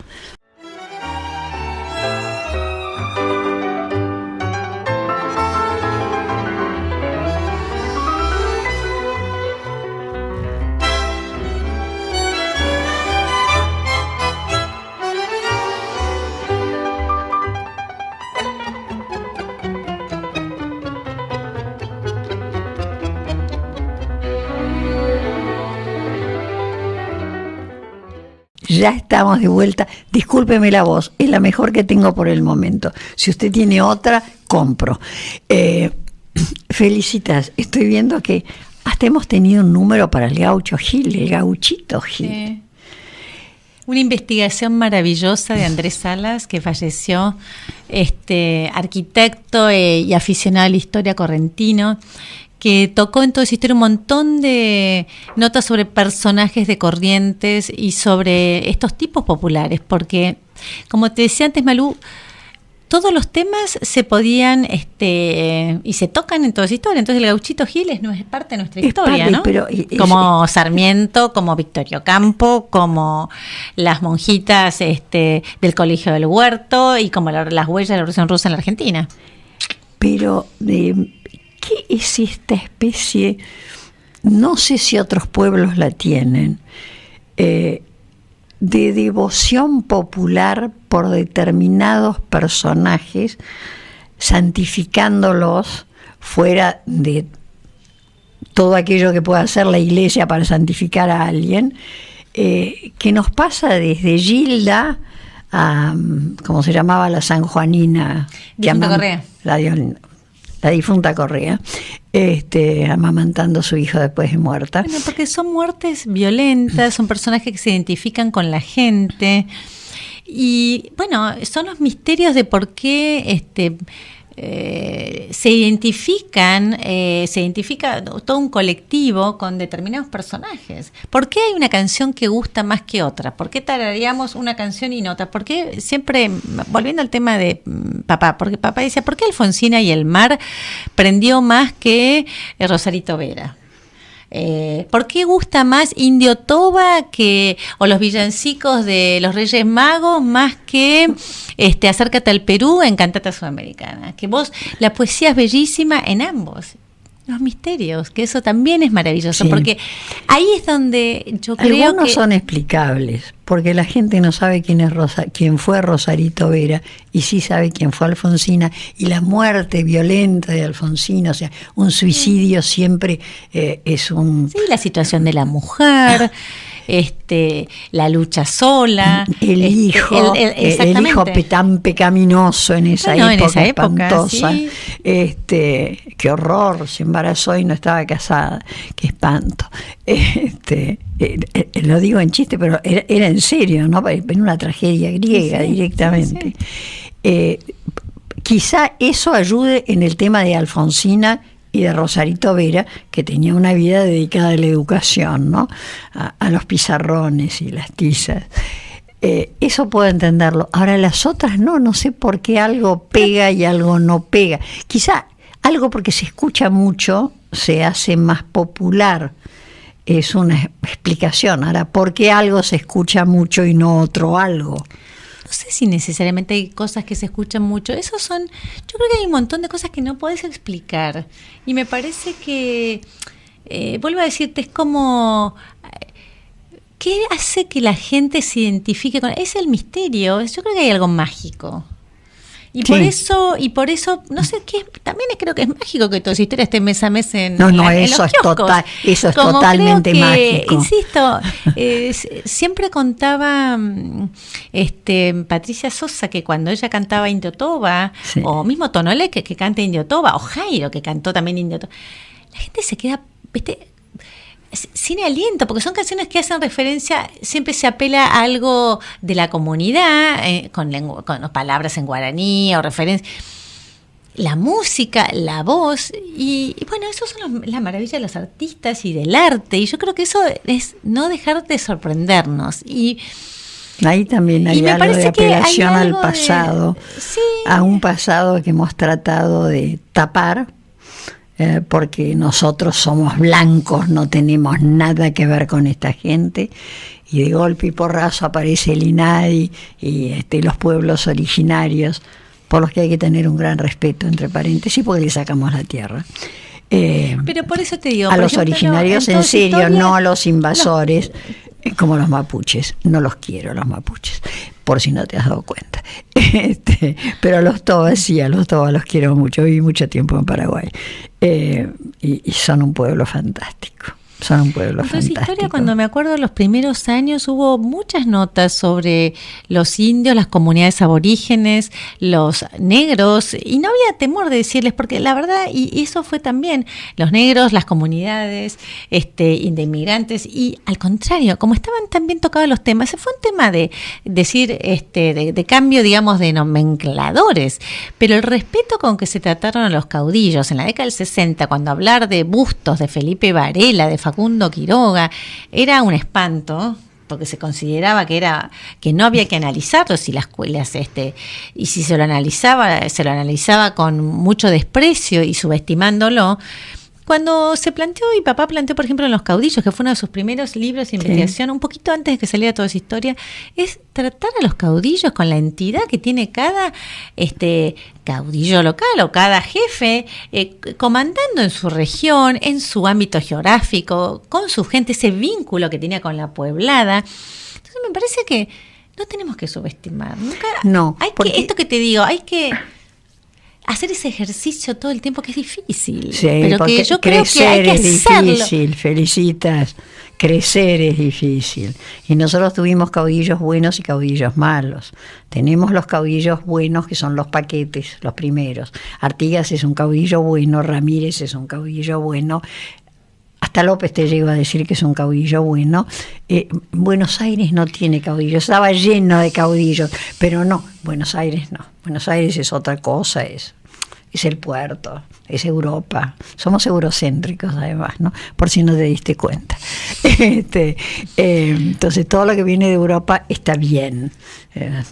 Ya estamos de vuelta. Discúlpeme la voz, es la mejor que tengo por el momento. Si usted tiene otra, compro. Felicitas, estoy viendo que hasta hemos tenido un número para el Gaucho Gil, el Gauchito Gil. Sí. Una investigación maravillosa de Andrés Salas, que falleció, arquitecto y aficionado a la historia correntino, que tocó en toda esa historia un montón de notas sobre personajes de Corrientes y sobre estos tipos populares, porque, como te decía antes, Malú, todos los temas se podían, y se tocan en toda esa historia. Entonces el Gauchito Giles no es parte de nuestra historia, ¿no? Pero como Sarmiento, como Victorio Campo, como las monjitas del Colegio del Huerto y como las huellas de la Revolución Rusa en la Argentina. Pero, ¿qué es esta especie? No sé si otros pueblos la tienen, de devoción popular por determinados personajes, santificándolos fuera de todo aquello que pueda hacer la iglesia para santificar a alguien, que nos pasa desde Gilda a, ¿cómo se llamaba la sanjuanina? Difunta Correa. La difunta Correa, amamantando a su hijo después de muerta. Bueno, porque son muertes violentas, son personajes que se identifican con la gente. Y bueno, son los misterios de por qué se identifica todo un colectivo con determinados personajes. ¿Por qué hay una canción que gusta más que otra? ¿Por qué tarareamos una canción y no otra? ¿Por qué siempre, volviendo al tema de papá, porque papá decía, ¿por qué Alfonsina y el mar prendió más que Rosarito Vera? ¿Por qué gusta más Indio Toba o los villancicos de los Reyes Magos más que Acércate al Perú en Cantata Sudamericana? Que la poesía es bellísima en ambos. Los misterios, que eso también es maravilloso, sí. Porque ahí es donde yo creo algunos que son explicables, porque la gente no sabe quién fue Rosarito Vera, y sí sabe quién fue Alfonsina, y la muerte violenta de Alfonsina, o sea, un suicidio siempre es un... Sí, la situación de la mujer... la lucha sola, el hijo tan pecaminoso en esa época espantosa, sí. Qué horror, se embarazó y no estaba casada, qué espanto. Lo digo en chiste, pero era en serio, ¿no? En una tragedia griega, sí, directamente. Sí. Quizá eso ayude en el tema de Alfonsina y de Rosarito Vera, que tenía una vida dedicada a la educación, ¿no? A los pizarrones y las tizas. Eso puedo entenderlo. Ahora las otras no sé por qué algo pega y algo no pega. Quizá algo porque se escucha mucho se hace más popular. Es una explicación. Ahora, ¿por qué algo se escucha mucho y no otro algo? No sé si necesariamente hay cosas que se escuchan mucho. Yo creo que hay un montón de cosas que no podés explicar. Y me parece que, vuelvo a decirte, es como, ¿qué hace que la gente se identifique con? Es el misterio. Yo creo que hay algo mágico. Y sí. por eso, no sé qué, también creo que es mágico que toda esa historia esté mes a mes en eso los kioscos. Eso es como totalmente mágico. Insisto, siempre contaba Patricia Sosa que cuando ella cantaba Indio Toba, sí. O mismo Tonolé que canta Indio Toba, o Jairo que cantó también Indio Toba, la gente se queda, sin aliento, porque son canciones que hacen referencia, siempre se apela a algo de la comunidad, con palabras en guaraní o referencia, la música, la voz, y bueno, eso son la maravilla de los artistas y del arte, y yo creo que eso es no dejar de sorprendernos. Y ahí también hay algo de apelación al pasado, sí. A un pasado que hemos tratado de tapar, porque nosotros somos blancos, no tenemos nada que ver con esta gente, y de golpe y porrazo aparece el INADI y los pueblos originarios, por los que hay que tener un gran respeto, entre paréntesis, porque le sacamos la tierra. Pero por eso te digo, a los originarios, en serio, no a los invasores, como los mapuches. No los quiero, los mapuches, por si no te has dado cuenta. Pero a los tobas sí, a los tobas los quiero mucho. Viví mucho tiempo en Paraguay, y son un pueblo fantástico. Son un pueblo fantástico. Historia, cuando me acuerdo de los primeros años, hubo muchas notas sobre los indios, las comunidades aborígenes, los negros, y no había temor de decirles, porque la verdad, y eso fue también, los negros, las comunidades de inmigrantes, y al contrario, como estaban tan bien tocados los temas, fue un tema de decir, de cambio, digamos, de nomencladores, pero el respeto con que se trataron a los caudillos en la década del 60, cuando hablar de bustos de Felipe Varela, de Facundo Quiroga, era un espanto porque se consideraba que no había que analizarlo si las escuelas y si se lo analizaba con mucho desprecio y subestimándolo. Cuando se planteó, y papá planteó, por ejemplo, en Los Caudillos, que fue uno de sus primeros libros de investigación, un poquito antes de que saliera toda esa historia, es tratar a los caudillos con la entidad que tiene cada caudillo local o cada jefe, comandando en su región, en su ámbito geográfico, con su gente, ese vínculo que tenía con la pueblada. Entonces me parece que no tenemos que subestimar. Esto que te digo, hay que hacer ese ejercicio todo el tiempo, que es difícil, sí, pero que yo creo que hay que hacerlo. Difícil, felicitas, crecer es difícil. Y nosotros tuvimos caudillos buenos y caudillos malos. Tenemos los caudillos buenos, que son los paquetes, los primeros. Artigas es un caudillo bueno, Ramírez es un caudillo bueno, hasta López te llego a decir que es un caudillo bueno. Buenos Aires no tiene caudillos, estaba lleno de caudillos, pero no, Buenos Aires no. Buenos Aires es otra cosa, es el puerto, es Europa. Somos eurocéntricos además, ¿no? Por si no te diste cuenta. Entonces todo lo que viene de Europa está bien.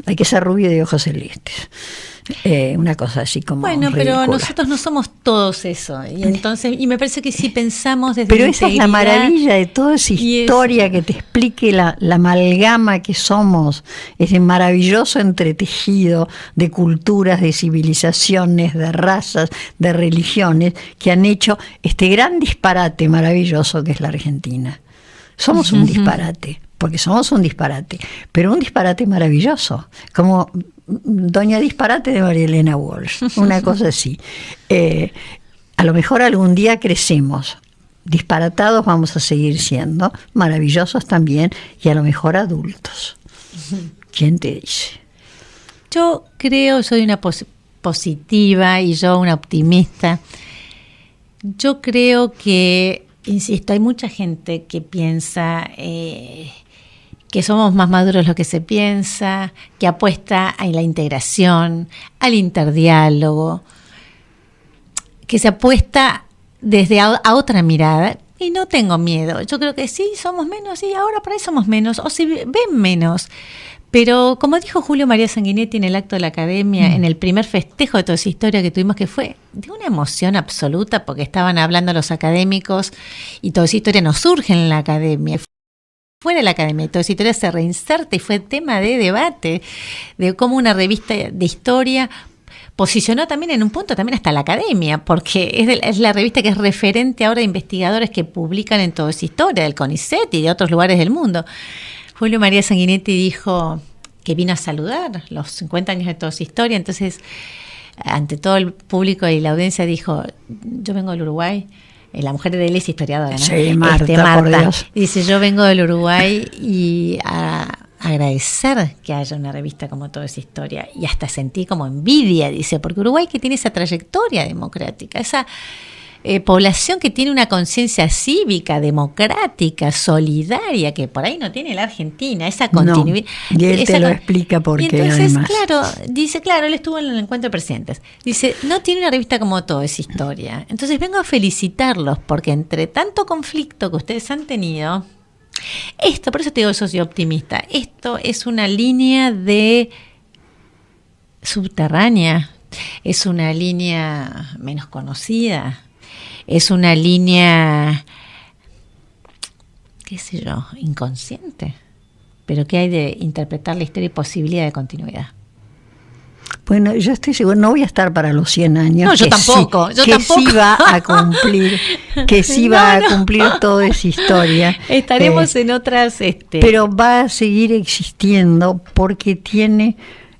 Hay que ser rubio de ojos celestes. Una cosa así como bueno, ridícula. Pero nosotros no somos todos eso, y me parece que si pensamos desde pero esa es la maravilla de toda esa historia, que te explique la amalgama que somos, ese maravilloso entretejido de culturas, de civilizaciones, de razas, de religiones, que han hecho este gran disparate maravilloso que es la Argentina. Somos un disparate, porque somos un disparate, pero un disparate maravilloso, como Doña Disparate de María Elena Walsh, una cosa así. A lo mejor algún día crecemos, disparatados vamos a seguir siendo, maravillosos también, y a lo mejor adultos. ¿Quién te dice? Yo creo, soy una positiva y yo una optimista. Yo creo que, insisto, hay mucha gente que piensa que somos más maduros de lo que se piensa, que apuesta a la integración, al interdiálogo, que se apuesta desde a otra mirada, y no tengo miedo. Yo creo que sí, somos menos, y ahora por ahí somos menos, o si ven menos. Pero como dijo Julio María Sanguinetti en el acto de la Academia, en el primer festejo de toda esa historia que tuvimos, que fue de una emoción absoluta, porque estaban hablando los académicos, y toda esa historia nos surge en la Academia. Fuera de la Academia, toda esa historia se reinserta y fue tema de debate, de cómo una revista de historia posicionó también en un punto también hasta la Academia, porque es la revista que es referente ahora de investigadores que publican en toda esa historia, del CONICET y de otros lugares del mundo. Julio María Sanguinetti dijo que vino a saludar los 50 años de toda esa historia, entonces ante todo el público y la audiencia dijo: yo vengo del Uruguay. La mujer de él es historiadora, ¿no? Sí, Marta. Por Dios. Dice: yo vengo del Uruguay y a agradecer que haya una revista como Toda esa historia, y hasta sentí como envidia, dice, porque Uruguay, que tiene esa trayectoria democrática, esa población que tiene una conciencia cívica, democrática, solidaria, que por ahí no tiene la Argentina, esa continuidad. No, y él te lo explica porque, y entonces, además, claro, él estuvo en el encuentro de presidentes. Dice: no tiene una revista como Toda esa historia. Entonces vengo a felicitarlos, porque entre tanto conflicto que ustedes han tenido, por eso te digo, soy optimista, esto es una línea de subterránea, es una línea menos conocida, es una línea, qué sé yo, inconsciente, pero que hay de interpretar la historia y posibilidad de continuidad. Bueno, yo estoy seguro, no voy a estar para los 100 años. No, yo tampoco. Sí va a cumplir, va a cumplir toda esa historia. Estaremos en otras. Pero va a seguir existiendo porque tiene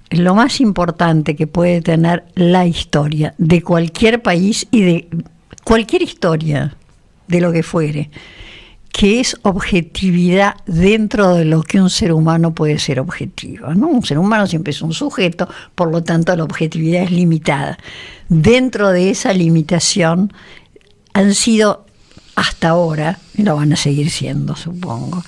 lo más importante que puede tener la historia de cualquier país y de cualquier historia, de lo que fuere, que es objetividad dentro de lo que un ser humano puede ser objetivo, ¿no? Un ser humano siempre es un sujeto, por lo tanto la objetividad es limitada. Dentro de esa limitación han sido hasta ahora, y lo van a seguir siendo, supongo,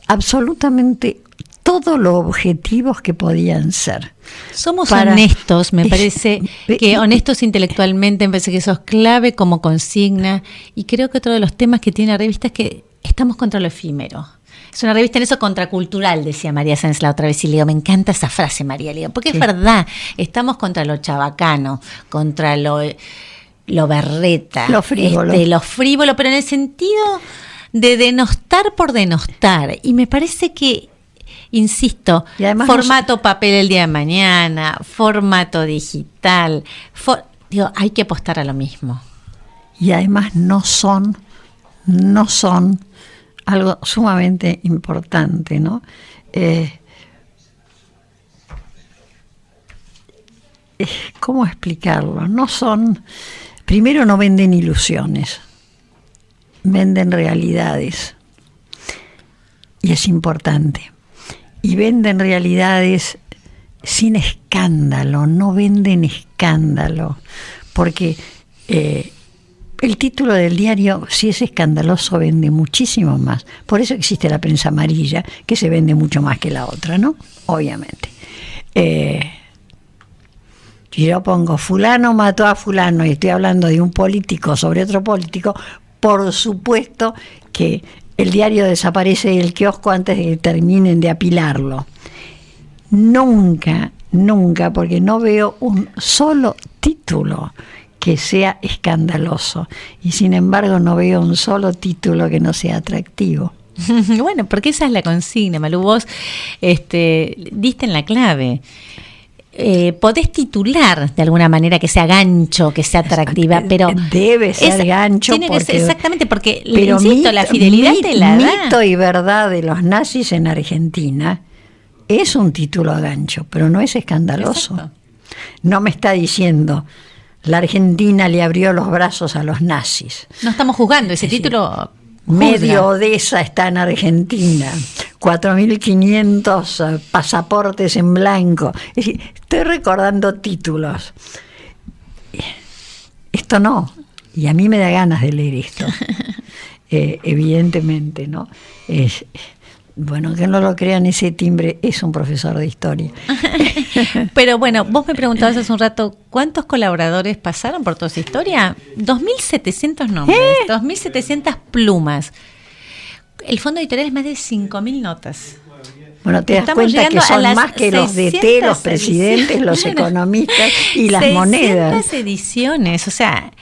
absolutamente todos los objetivos que podían ser. Somos honestos, me parece que honestos intelectualmente, me parece que eso es clave como consigna, y creo que otro de los temas que tiene la revista es que estamos contra lo efímero. Es una revista en eso contracultural, decía María Sáenz la otra vez, y le digo, me encanta esa frase, María, le digo, porque es verdad, estamos contra lo chabacano, contra lo berreta, lo frívolo. Lo frívolo, pero en el sentido de denostar por denostar. Y me parece que, insisto, formato papel el día de mañana, formato digital, hay que apostar a lo mismo. Y además no son algo sumamente importante, ¿no? ¿Cómo explicarlo? Primero no venden ilusiones, venden realidades, y es importante. Y venden realidades sin escándalo, no venden escándalo, porque el título del diario, si es escandaloso, vende muchísimo más. Por eso existe la prensa amarilla, que se vende mucho más que la otra, ¿no? Obviamente. Si yo pongo fulano mató a fulano y estoy hablando de un político sobre otro político, por supuesto que el diario desaparece del kiosco antes de que terminen de apilarlo. Nunca, porque no veo un solo título que sea escandaloso, y sin embargo no veo un solo título que no sea atractivo. Bueno, porque esa es la consigna, Malú, vos diste en la clave. Podés titular de alguna manera que sea gancho, que sea atractiva, pero debe ser gancho, tiene que ser, exactamente, porque insisto, la fidelidad te la da. Mito y verdad de los nazis en Argentina es un título a gancho, pero no es escandaloso. Exacto. No me está diciendo la Argentina le abrió los brazos a los nazis. No estamos juzgando, ese título Medio Odessa está en Argentina, 4.500 pasaportes en blanco. Es decir, estoy recordando títulos. Esto no, y a mí me da ganas de leer esto, evidentemente, ¿no? Bueno, que no lo crean, ese timbre es un profesor de historia. Pero bueno, vos me preguntabas hace un rato, ¿cuántos colaboradores pasaron por toda esa historia? 2.700 nombres, 2.700 plumas. El fondo editorial es más de 5.000 notas. Bueno, te das cuenta que son más que los DT, los presidentes, los economistas y las monedas. 600 ediciones, o sea,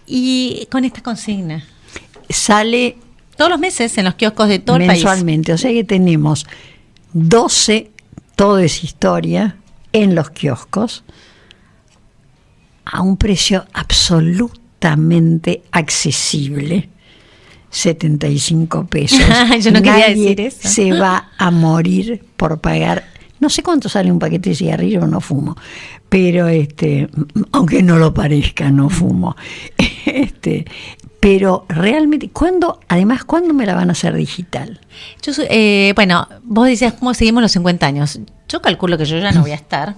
y con esta consigna. Sale todos los meses en los kioscos de todo el país. Mensualmente, o sea que tenemos 12, todo es historia, en los kioscos, a un precio absolutamente accesible, 75 pesos. Yo no quería decir eso. Se va a morir por pagar. No sé cuánto sale un paquete de cigarrillos, no fumo, pero aunque no lo parezca, no fumo. Pero realmente, ¿cuándo me la van a hacer digital? Bueno, vos decías, ¿cómo seguimos los 50 años? Yo calculo que yo ya no voy a estar.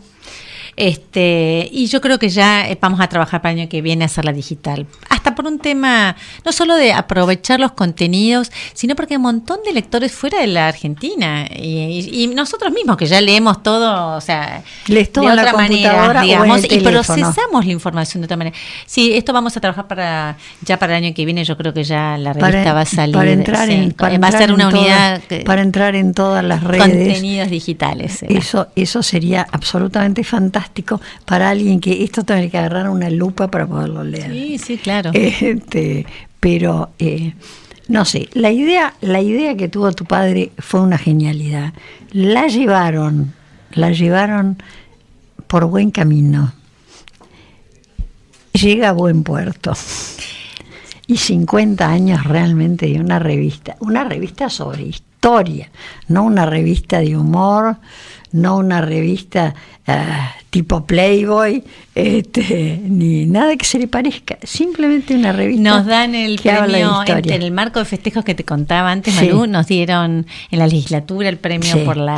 Y yo creo que ya vamos a trabajar para el año que viene a hacerla digital. Hasta por un tema, no solo de aprovechar los contenidos, sino porque hay un montón de lectores fuera de la Argentina. Y nosotros mismos, que ya leemos todo, o sea, lees todo de en otra la manera, digamos, y procesamos la información de otra manera. Sí, esto vamos a trabajar para el año que viene. Yo creo que ya la revista va a salir. Para entrar va a ser una unidad. Para entrar en todas las redes. Contenidos digitales. Eso sería absolutamente fantástico para alguien que esto tendría que agarrar una lupa para poderlo leer. Sí, claro. Pero no sé, la idea que tuvo tu padre fue una genialidad. La llevaron por buen camino. Llega a buen puerto. Y 50 años realmente de una revista sobre historia, no una revista de humor, no una revista tipo Playboy, ni nada que se le parezca, simplemente una revista. Nos dan el premio en el marco de festejos que te contaba antes, sí. Malú, nos dieron en la legislatura el premio por la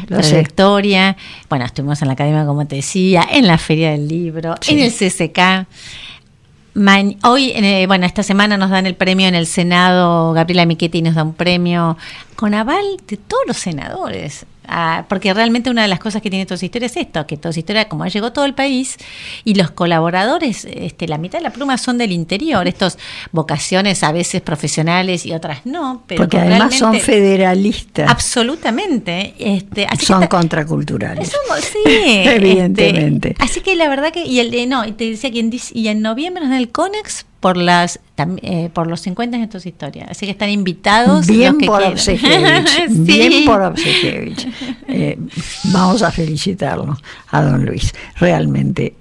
trayectoria. Bueno, estuvimos en la academia, como te decía, en la Feria del Libro, en el CCK. Hoy, esta semana nos dan el premio en el Senado, Gabriela Michetti nos da un premio con aval de todos los senadores. porque realmente una de las cosas que tiene Toda esa historia es esto, que Toda esa historia, como llegó todo el país, y los colaboradores, la mitad de la pluma son del interior, estos vocaciones a veces profesionales y otras no, pero porque además son federalistas. Absolutamente. Son contraculturales. Sí, evidentemente. Así que la verdad que, y te decía que en noviembre en el CONEX por los 50 años de Toda esa historia. Así que están invitados bien los que por quieran. Obsejevich, Sí. Bien por Obsejevich. Vamos a felicitarlo a don Luis. Realmente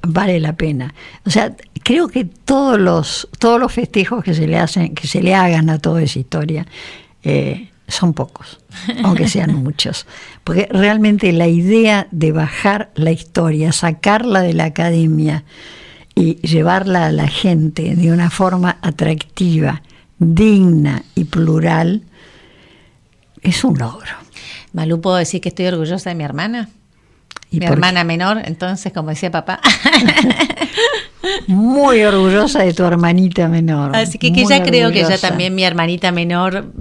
vale la pena. O sea, creo que todos los festejos que se le hagan a Toda esa historia son pocos, aunque sean muchos. Porque realmente la idea de bajar la historia, sacarla de la academia y llevarla a la gente de una forma atractiva, digna y plural, es un logro. Malú, ¿puedo decir que estoy orgullosa de mi hermana? Mi hermana menor, entonces, como decía papá. Muy orgullosa de tu hermanita menor. Así que ya creo que ya también mi hermanita menor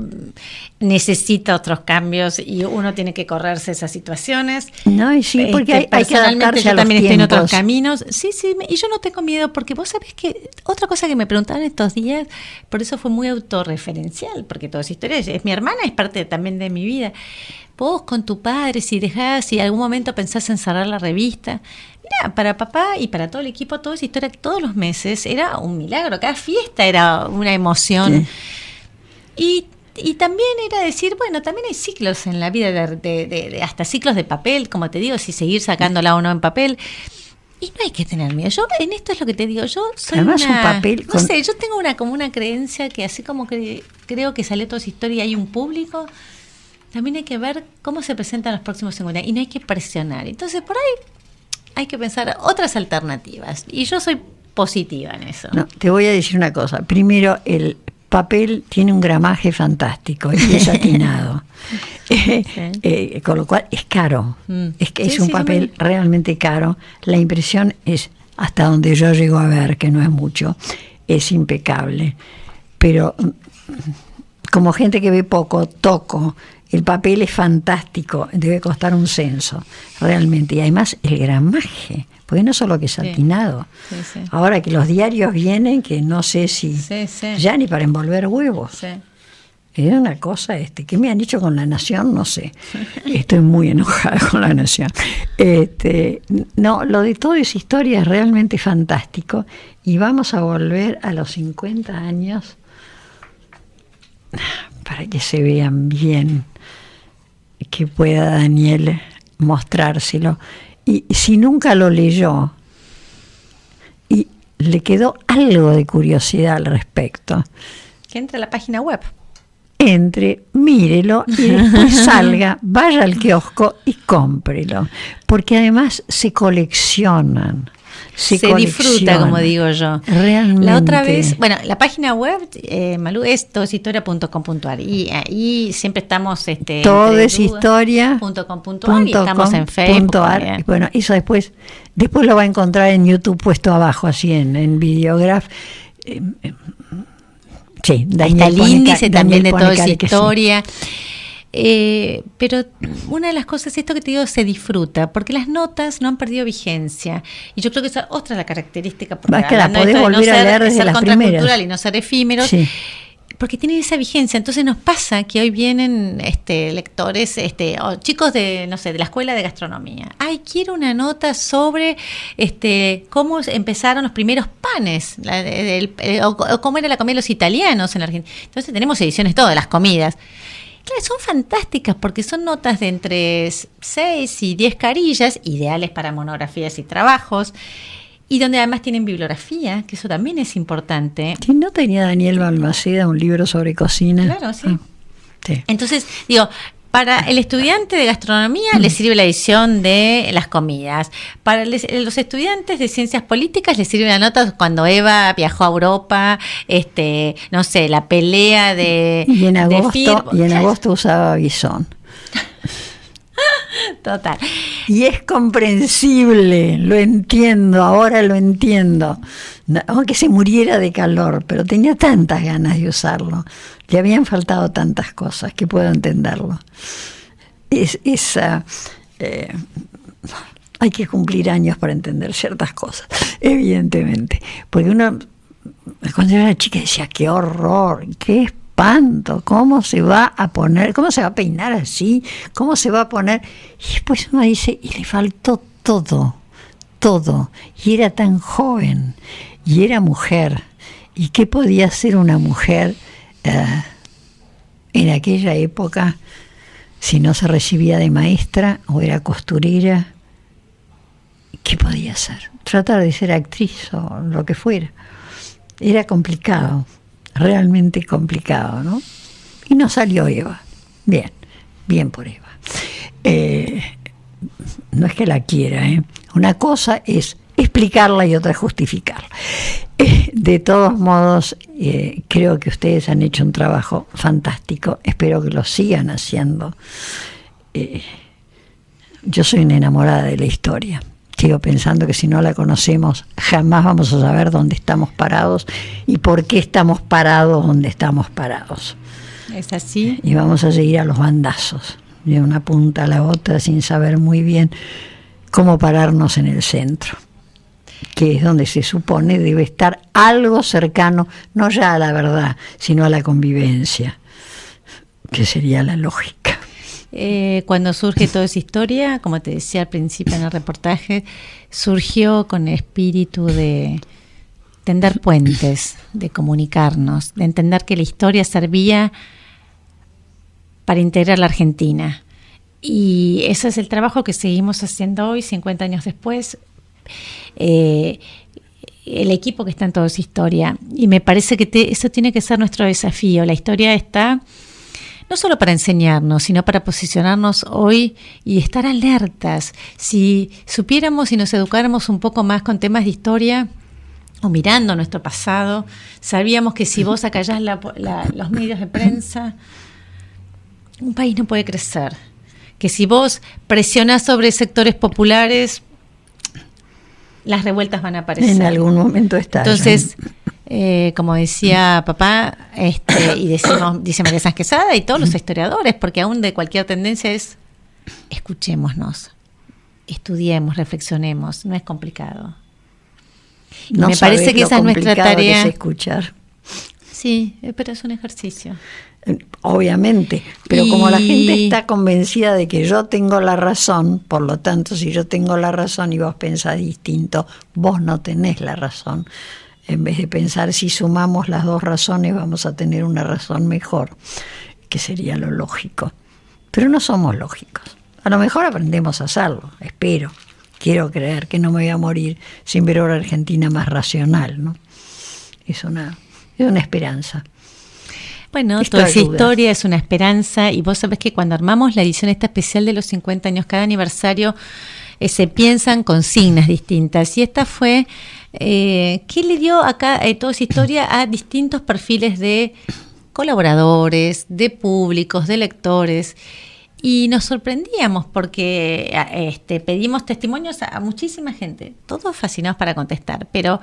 necesita otros cambios y uno tiene que correrse esas situaciones. No, y sí, porque hay que adaptarse yo a los también estoy en tiempos. otros caminos. Sí, y yo no tengo miedo, porque vos sabés que otra cosa que me preguntaban estos días, por eso fue muy autorreferencial, porque Toda esa historia es mi hermana, es parte también de mi vida. Vos con tu padre, si algún momento pensás en cerrar la revista, mira, para papá y para todo el equipo, Toda esa historia todos los meses era un milagro, cada fiesta era una emoción. Sí. Y también era decir, bueno, también hay ciclos en la vida, de hasta ciclos de papel, como te digo, si seguir sacándola o no en papel. Y no hay que tener miedo. Yo, en esto es lo que te digo, yo soy además un papel no sé, yo tengo como una creencia que así como que creo que sale Toda esa historia y hay un público, también hay que ver cómo se presentan los próximos 50 y no hay que presionar. Entonces, por ahí hay que pensar otras alternativas. Y yo soy positiva en eso. No, te voy a decir una cosa. Primero, el papel tiene un gramaje fantástico y es satinado. Con lo cual es caro. Es un papel realmente caro. La impresión es, hasta donde yo llego a ver, que no es mucho, es impecable. Pero como gente que ve poco, toco. El papel es fantástico, debe costar un censo, realmente. Y además el gramaje, porque no solo que es satinado. Sí. Ahora que los diarios vienen, que no sé si ya ni para envolver huevos. Sí. Es una cosa, ¿qué me han dicho con La Nación? No sé. Estoy muy enojada con La Nación. No, lo de Toda esa historia es realmente fantástico. Y vamos a volver a los 50 años para que se vean bien, que pueda Daniel mostrárselo. Y si nunca lo leyó y le quedó algo de curiosidad al respecto, que entre a la página web. Mírelo y después salga, vaya al kiosco y cómprelo. Porque además se coleccionan. Se disfruta, como digo yo. Realmente. La otra vez, la página web, Malú, es todahistoria.com.ar y ahí siempre estamos todahistoria.com.ar y estamos en Facebook. Bueno, eso después lo va a encontrar en YouTube puesto abajo, así en Videograph. Sí, Daniel, está el índice también de Toda esa historia. Pero una de las cosas, esto que te digo, se disfruta, porque las notas no han perdido vigencia. Y yo creo que esa es otra la característica, porque más que la podés volver a leer desde las primeras. Y no ser efímeros, porque tienen esa vigencia. Entonces nos pasa que hoy vienen lectores, o chicos de, no sé, de la escuela de gastronomía. Ay, quiero una nota sobre cómo empezaron los primeros panes, o cómo era la comida de los italianos en la Argentina. Entonces tenemos ediciones todas de las comidas. Claro, son fantásticas porque son notas de entre 6 y 10 carillas, ideales para monografías y trabajos, y donde además tienen bibliografía, que eso también es importante. ¿Sí, no tenía Daniel Balmaceda un libro sobre cocina? Claro, sí. Sí. Entonces, digo, para el estudiante de gastronomía le sirve la edición de las comidas. Para los estudiantes de ciencias políticas les sirve la nota cuando Eva viajó a Europa, no sé, la pelea de... Y en agosto usaba bisón. Total. Y es comprensible, lo entiendo, ahora lo entiendo. Aunque se muriera de calor, pero tenía tantas ganas de usarlo. Le habían faltado tantas cosas que puedo entenderlo. hay que cumplir años para entender ciertas cosas, evidentemente. Porque uno, cuando yo era chica, decía, qué horror, qué espanto, cómo se va a poner, cómo se va a peinar así, cómo se va a poner. Y después uno dice, y le faltó todo, y era tan joven, y era mujer. ¿Y qué podía hacer una mujer en aquella época si no se recibía de maestra o era costurera? ¿Qué podía hacer? Tratar de ser actriz o lo que fuera. Era complicado, realmente complicado, ¿no? Y no salió Eva. Bien por Eva. No es que la quiera, ¿eh? Una cosa es explicarla y otra justificarla. De todos modos, creo que ustedes han hecho un trabajo fantástico. Espero que lo sigan haciendo. Yo soy una enamorada de la historia. Sigo pensando que si no la conocemos, jamás vamos a saber dónde estamos parados y por qué estamos parados donde estamos parados. ¿Es así? Y vamos a seguir a los bandazos, de una punta a la otra, sin saber muy bien cómo pararnos en el centro, que es donde se supone debe estar algo cercano, no ya a la verdad, sino a la convivencia, que sería la lógica. Cuando surge toda esa historia, como te decía al principio en el reportaje, surgió con el espíritu de tender puentes, de comunicarnos, de entender que la historia servía para integrar la Argentina. Y ese es el trabajo que seguimos haciendo hoy, 50 años después. El equipo que está en toda esa historia. Y me parece que eso tiene que ser nuestro desafío. La historia está no solo para enseñarnos, sino para posicionarnos hoy y estar alertas. Si supiéramos y nos educáramos un poco más con temas de historia o mirando nuestro pasado, sabíamos que si vos acallás los medios de prensa, un país no puede crecer. Que si vos presionás sobre sectores populares, las revueltas van a aparecer. En algún momento estallan. Entonces, como decía papá, y dice María Sáenz Quesada y todos los historiadores, porque aún de cualquier tendencia es, escuchémonos, estudiemos, reflexionemos, no es complicado. Y no me parece que esa es nuestra tarea. Que es escuchar. Sí, pero es un ejercicio. Obviamente, pero como la gente está convencida de que yo tengo la razón, por lo tanto, si yo tengo la razón y vos pensás distinto, vos no tenés la razón. En vez de pensar si sumamos las dos razones vamos a tener una razón mejor, que sería lo lógico. Pero no somos lógicos. A lo mejor aprendemos a hacerlo, espero. Quiero creer que no me voy a morir sin ver una Argentina más racional, ¿no? Es una esperanza. Bueno, toda esa historia es una esperanza, y vos sabés que cuando armamos la edición esta especial de los 50 años, cada aniversario, se piensan consignas distintas, y esta fue, ¿qué le dio acá toda esa historia a distintos perfiles de colaboradores, de públicos, de lectores? Y nos sorprendíamos porque pedimos testimonios a muchísima gente, todos fascinados para contestar, pero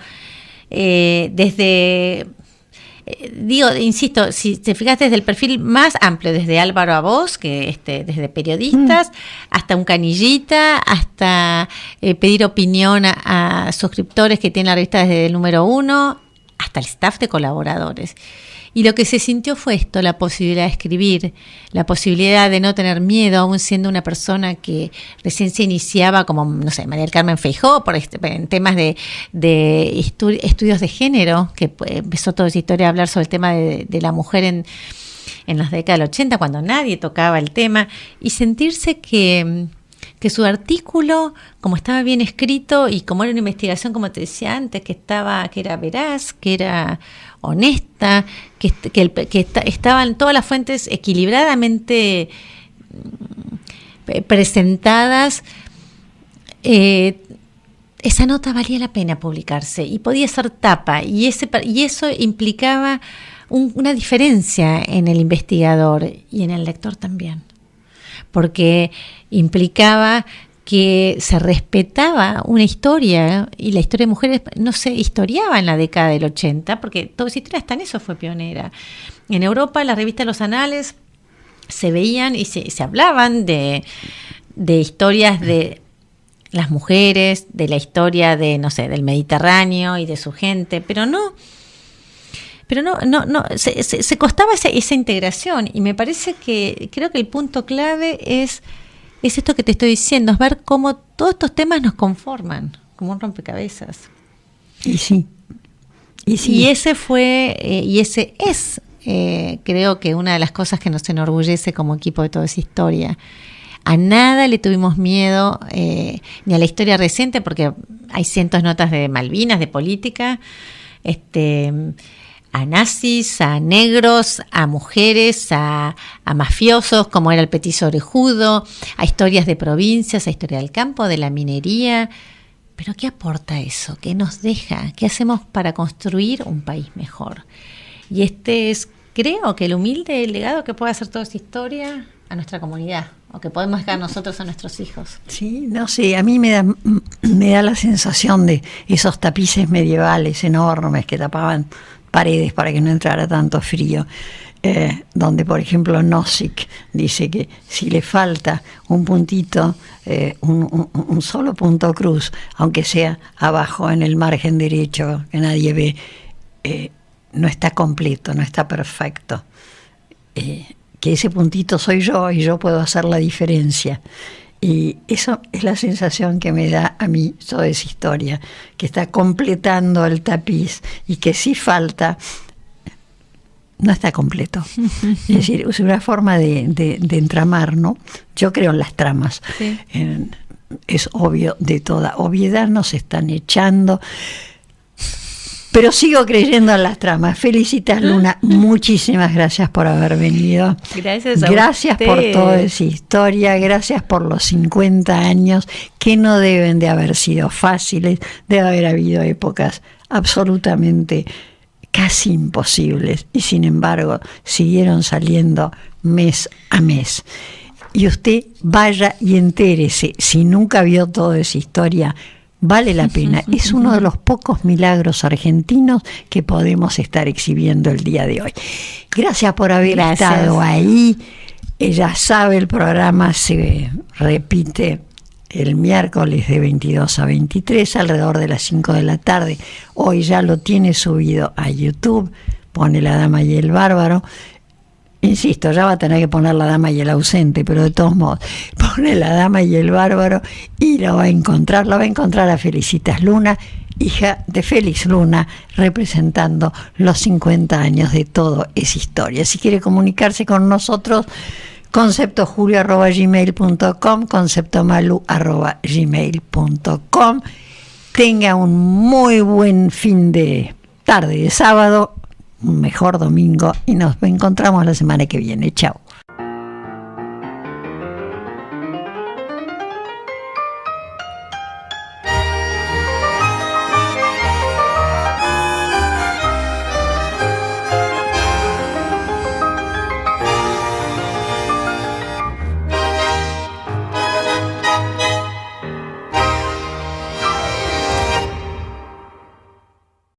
insisto, si te fijas desde el perfil más amplio, desde Álvaro a vos, que desde periodistas, hasta un canillita, hasta pedir opinión a suscriptores que tienen la revista desde el número 1, hasta el staff de colaboradores. Y lo que se sintió fue esto, la posibilidad de escribir, la posibilidad de no tener miedo, aún siendo una persona que recién se iniciaba, como, no sé, María del Carmen Feijó, en temas de estudios de género, que empezó toda esa historia a hablar sobre el tema de la mujer en las décadas del 80, cuando nadie tocaba el tema, y sentirse que su artículo, como estaba bien escrito y como era una investigación, como te decía antes, que era veraz, que era honesta, que estaban todas las fuentes equilibradamente presentadas, esa nota valía la pena publicarse y podía ser tapa, y eso implicaba una diferencia en el investigador y en el lector también, porque implicaba que se respetaba una historia, y la historia de mujeres no se historiaba en la década del 80, porque toda esa historia hasta en eso fue pionera. En Europa, la revista Los Anales se veían y se hablaban de historias de las mujeres, de la historia de, no sé, del Mediterráneo y de su gente, pero no se costaba esa integración, y me parece que creo que el punto clave es esto que te estoy diciendo, es ver cómo todos estos temas nos conforman como un rompecabezas. Y sí. Y ese es creo que una de las cosas que nos enorgullece como equipo de Toda Esa Historia. A nada le tuvimos miedo, ni a la historia reciente, porque hay cientos de notas de Malvinas, de política, a nazis, a negros, a mujeres, a mafiosos, como era el petiso orejudo, a historias de provincias, a historia del campo, de la minería. Pero ¿qué aporta eso? ¿Qué nos deja? ¿Qué hacemos para construir un país mejor? Y es, creo que el humilde legado que puede hacer Toda Esa Historia a nuestra comunidad, o que podemos dejar nosotros a nuestros hijos. Sí, no sé, a mí me da la sensación de esos tapices medievales enormes que tapaban paredes para que no entrara tanto frío, donde por ejemplo Nozick dice que si le falta un puntito, un solo punto cruz, aunque sea abajo en el margen derecho que nadie ve, no está completo, no está perfecto, que ese puntito soy yo y yo puedo hacer la diferencia. Y eso es la sensación que me da a mí Toda Esa Historia, que está completando el tapiz y que si falta, no está completo. Es decir, es una forma de entramar, ¿no? Yo creo en las tramas. Sí. Es obvio, de toda obviedad nos están echando, pero sigo creyendo en las tramas. Felicitas, Luna, muchísimas gracias por haber venido. Gracias por Toda Esa Historia, gracias por los 50 años que no deben de haber sido fáciles, debe haber habido épocas absolutamente casi imposibles, y sin embargo siguieron saliendo mes a mes. Y usted vaya y entérese, si nunca vio Toda Esa Historia, vale la pena. Es uno de los pocos milagros argentinos que podemos estar exhibiendo el día de hoy. Gracias por haber estado ahí. Ella sabe, el programa se repite el miércoles de 22 a 23, alrededor de las 5 de la tarde. Hoy ya lo tiene subido a YouTube, pone La Dama y el Bárbaro. Insisto, ya va a tener que poner La Dama y el Ausente, pero de todos modos, pone La Dama y el Bárbaro y lo va a encontrar a Felicitas Luna, hija de Félix Luna, representando los 50 años de Toda Esa Historia. Si quiere comunicarse con nosotros, conceptojulio@gmail.com, conceptomalu@gmail.com. Tenga un muy buen fin de tarde de sábado, un mejor domingo, y nos encontramos la semana que viene. Chao.